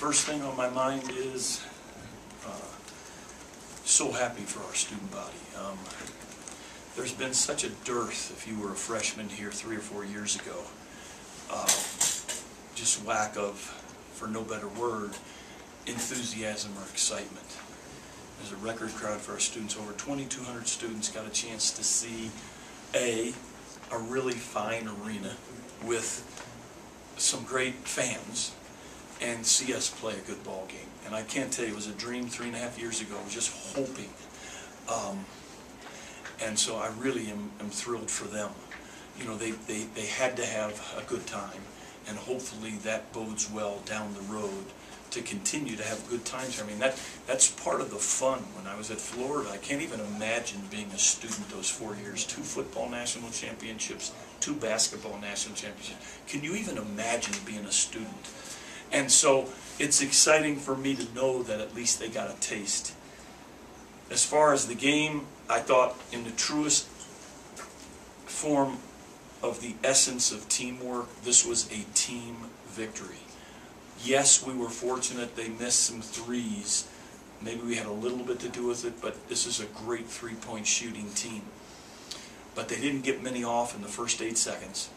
first thing on my mind is so happy for our student body. There's been such a dearth, if you were a freshman here 3 or 4 years ago, just lack of, for no better word, enthusiasm or excitement. There's a record crowd for our students. Over 2,200 students got a chance to see a really fine arena with some great fans and see us play a good ball game. And I can't tell you, it was a dream 3.5 years ago. I was just hoping. And so I really am thrilled for them. You know, they had to have a good time, and hopefully that bodes well down the road to continue to have good times. I mean, that's part of the fun. When I was at Florida, I can't even imagine being a student those 4 years. 2 football national championships, 2 basketball national championships. Can you even imagine being a student? And so it's exciting for me to know that at least they got a taste. As far as the game, I thought in the truest form of the essence of teamwork, this was a team victory. Yes, we were fortunate they missed some threes. Maybe we had a little bit to do with it, but this is a great three-point shooting team. But they didn't get many off in the first 8 seconds.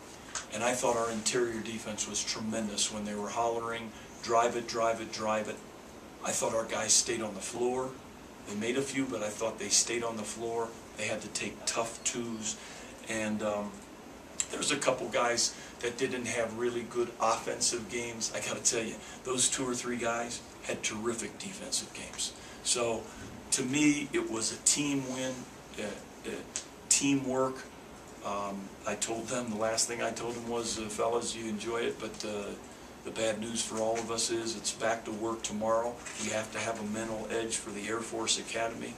And I thought our interior defense was tremendous when they were hollering, drive it, drive it, drive it. I thought our guys stayed on the floor. They made a few, but I thought they stayed on the floor. They had to take tough twos. And there's a couple guys that didn't have really good offensive games. I got to tell you, those 2 or 3 guys had terrific defensive games. So to me, it was a team win, teamwork. I told them, the last thing I told them was, fellas, you enjoy it, but the bad news for all of us is it's back to work tomorrow. We have to have a mental edge for the Air Force Academy.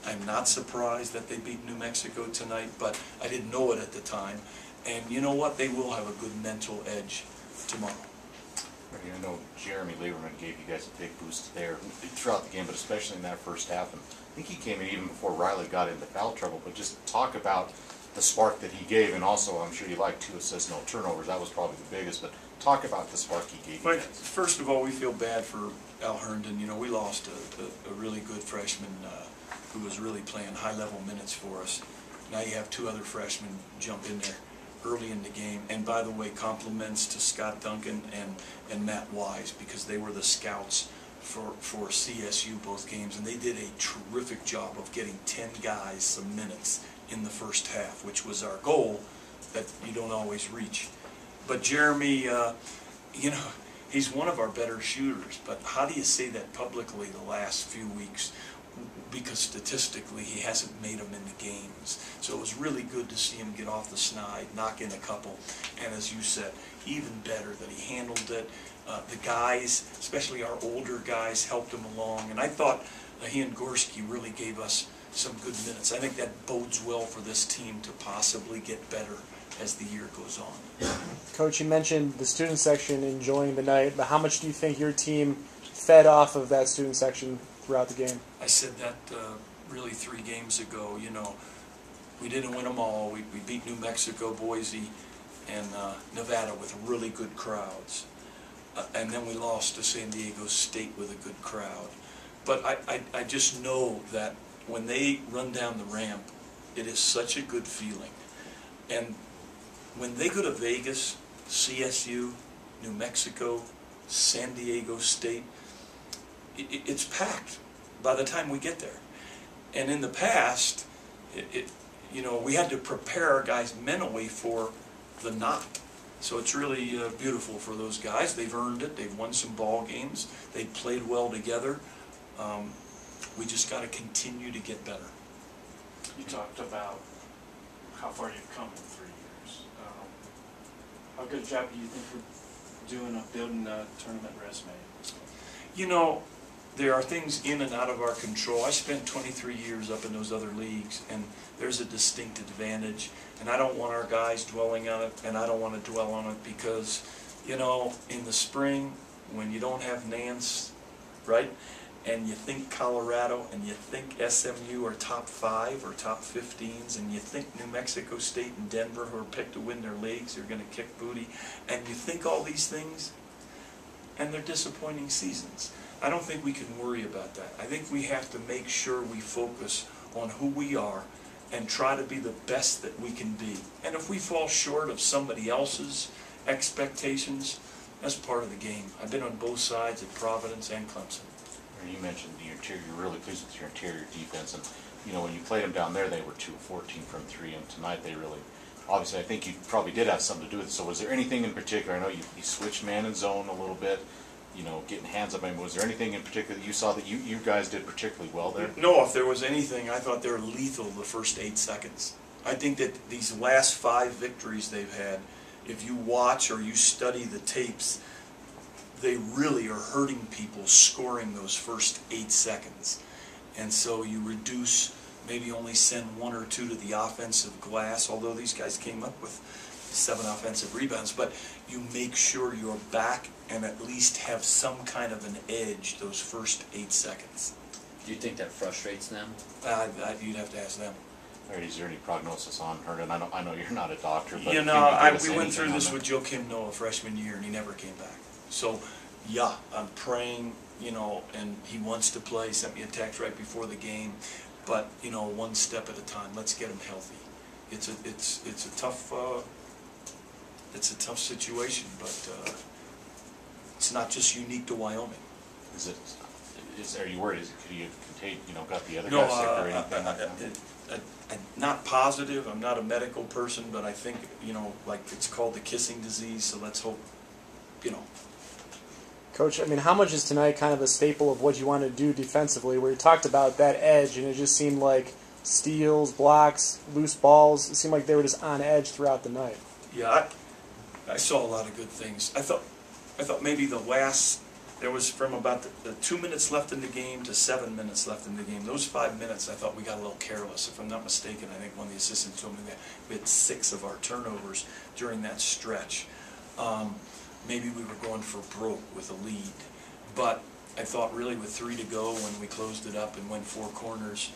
I'm not surprised that they beat New Mexico tonight, but I didn't know it at the time. And you know what? They will have a good mental edge tomorrow. I know Jeremy Lieberman gave you guys a big boost there throughout the game, but especially in that first half. And I think he came in even before Riley got into foul trouble. But just talk about the spark that he gave, and also I'm sure you like 2 assists, no turnovers. That was probably the biggest. But talk about the spark he gave you guys. First of all, we feel bad for Al Herndon. You know, we lost a really good freshman who was really playing high-level minutes for us. Now you have 2 other freshmen jump in there early in the game. And by the way, compliments to Scott Duncan and Matt Wise, because they were the scouts for CSU both games, and they did a terrific job of getting 10 guys some minutes in the first half, which was our goal that you don't always reach. But Jeremy, you know, he's one of our better shooters, but how do you say that publicly the last few weeks? Because statistically he hasn't made them in the games. So it was really good to see him get off the snide, knock in a couple, and as you said, even better that he handled it. The guys, especially our older guys, helped him along, and I thought he and Gorski really gave us some good minutes. I think that bodes well for this team to possibly get better as the year goes on. Coach, you mentioned the student section enjoying the night, but how much do you think your team fed off of that student section throughout the game? I said that really 3 games ago. You know, we didn't win them all. We beat New Mexico, Boise, and Nevada with really good crowds. And then we lost to San Diego State with a good crowd. But I just know that when they run down the ramp, it is such a good feeling. And when they go to Vegas, CSU, New Mexico, San Diego State, it's packed by the time we get there. And in the past, you know, we had to prepare our guys mentally for the knock. So it's really beautiful for those guys. They've earned it. They've won some ball games. They've played well together. We just got to continue to get better. You talked about how far you've come in 3 years. How good a job do you think we're doing of building a tournament resume? You know, there are things in and out of our control. I spent 23 years up in those other leagues, and there's a distinct advantage. And I don't want our guys dwelling on it, and I don't want to dwell on it because, you know, in the spring, when you don't have Nance, right, and you think Colorado, and you think SMU are top 5 or top 15s, and you think New Mexico State and Denver, who are picked to win their leagues, are going to kick booty, and you think all these things, and their disappointing seasons. I don't think we can worry about that. I think we have to make sure we focus on who we are and try to be the best that we can be. And if we fall short of somebody else's expectations, that's part of the game. I've been on both sides at Providence and Clemson. You mentioned the interior, you're really pleased with your interior defense, and you know, when you played them down there, they were 2 of 14 from 3, and tonight they really, obviously I think you probably did have something to do with it. So was there anything in particular, I know you switched man and zone a little bit, you know, getting hands up, I mean, was there anything in particular that you saw that you guys did particularly well there? No, if there was anything, I thought they were lethal the first 8 seconds. I think that these last 5 victories they've had, if you watch or you study the tapes, they really are hurting people scoring those first 8 seconds. And so you reduce, maybe only send 1 or 2 to the offensive glass, although these guys came up with 7 offensive rebounds, but you make sure you're back and at least have some kind of an edge those first 8 seconds. Do you think that frustrates them? You'd have to ask them. All right, is there any prognosis on her? And I know you're not a doctor, but You can know, give us we went anything through on this that? with Joe Kim Noah freshman year, and he never came back. So, yeah, I'm praying, you know, and he wants to play. He sent me a text right before the game, but you know, one step at a time. Let's get him healthy. It's a tough situation, but it's not just unique to Wyoming. Are you worried? Could you contain? You know, got the other No, guy sick or anything like that? I'm not positive. I'm not a medical person, but I think, you know, like it's called the kissing disease. So let's hope, you know. Coach, I mean, how much is tonight kind of a staple of what you want to do defensively, where you talked about that edge, and it just seemed like steals, blocks, loose balls, it seemed like they were just on edge throughout the night. Yeah, I saw a lot of good things. I thought maybe there was from about the 2 minutes left in the game to 7 minutes left in the game. Those 5 minutes, I thought we got a little careless. If I'm not mistaken, I think one of the assistants told me that we had 6 of our turnovers during that stretch. Maybe we were going for broke with a lead. But I thought really with 3 to go when we closed it up and went 4 corners,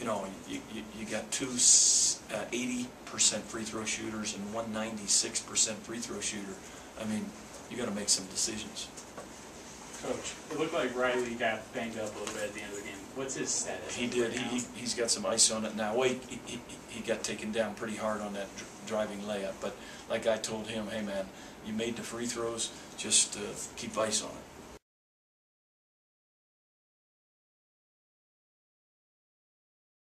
you know, you got 2 80% free throw shooters and 196% free throw shooter. I mean, you got to make some decisions. Coach, it looked like Riley got banged up a little bit at the end of the game. What's his status? He did. He's got some ice on it now. Well, he got taken down pretty hard on that driving layup. But like I told him, hey man, you made the free throws. Just keep ice on it.